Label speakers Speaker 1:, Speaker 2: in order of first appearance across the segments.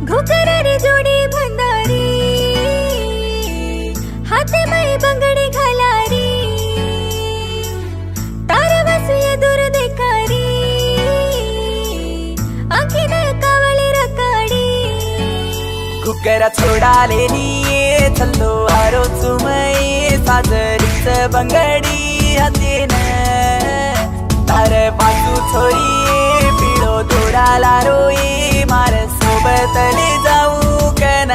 Speaker 1: घुकरारी जोडी भंडारी हाते मै बंगडी घालारी तारवासु एदुर देकारी आखिन कावळी रकाडी
Speaker 2: घुकरा छोडालेली चल्लो आरो चुमये साजरीच बंगडी हातेन तार पाचू छोरी पिळो दोडाला रोई मार सोबतले जाऊ कन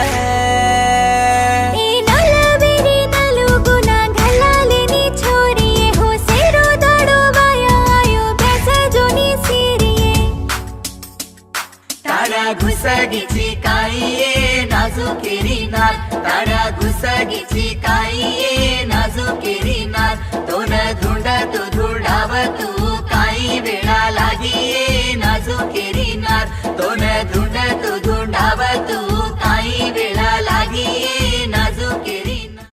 Speaker 3: घुसगीची काईये नाजुकेरी नार तारा घुसगीची काईये नाजुकेरी नार तोन धुंड तू धुंडाव तू काही वेळा लागिये नाजुकेरी नार तोन धुंड तू धुंडाव तू काही वेळा लागिये नाजुकेरी नार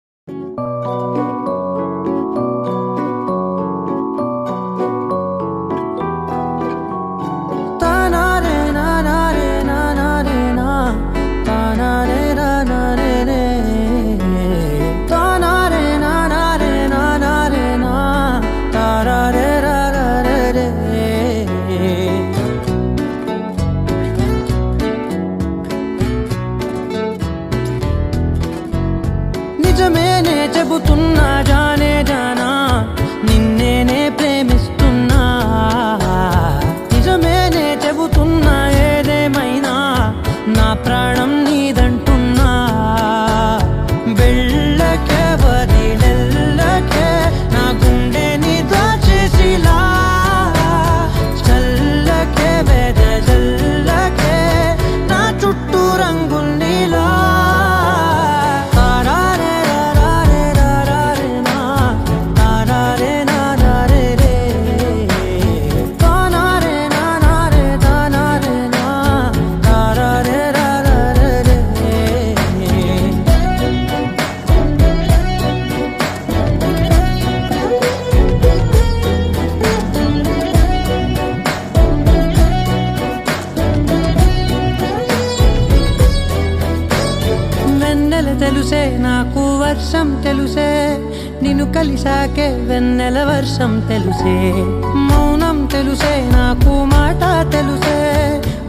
Speaker 4: నిజమేనే చెబుతున్నా జానే జానా నిన్నేనే ప్రేమిస్తున్నా నిజమేనే చెబుతున్నా ఏదేమైనా నా ప్రాణం నీదంటున్నా వెళ్ళకే వదిలెల్లకే నా గుండెని దాచేసిలా చల్లకే వెదజల్లకే నా చుట్టూ రంగుల్నిలా తెలుసే నాకు వర్షం తెలుసే నిన్ను కలిసాకే వెన్నెల వర్షం తెలుసే మౌనం తెలుసే నాకు మాట తెలుసే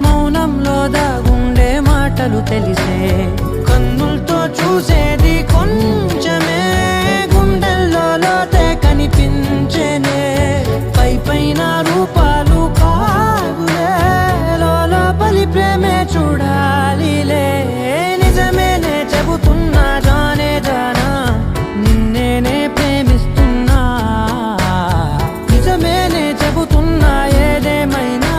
Speaker 4: మౌనంలో దాగుండే మాటలు తెలిసే కన్నులతో చూసేది కొంచెమే గుండెల్లో లోతే కనిపించేనే పై పైన రూపాలు కాగులే లోపలి ప్రేమే చూడాలిలే నిజమేనే చెబుతున్నా జానే జానా నిన్నేనే ప్రేమిస్తున్నా నిజమేనే చెబుతున్నా ఏదేమైనా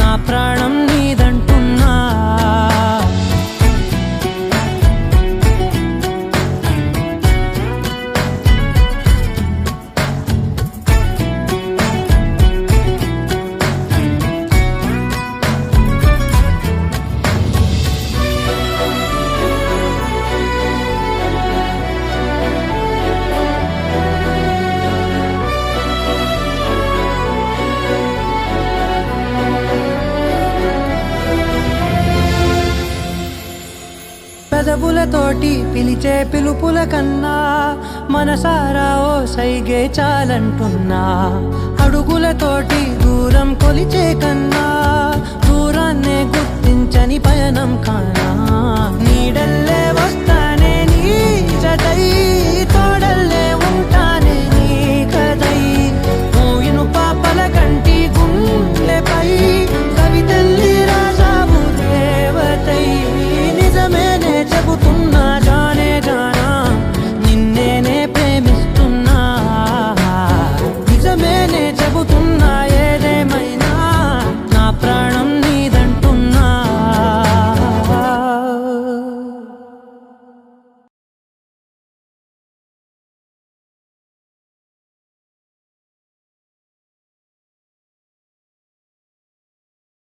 Speaker 4: నా ప్రాణం నీదంటున్నా పెదవులతోటి పిలిచే పిలుపుల కన్నా మనసారా ఓ సైగే చాలంటున్నా అడుగులతోటి దూరం కొలిచే కన్నా దూరాన్నే గుర్తించని పయనం కానా నీడల్లే వస్తా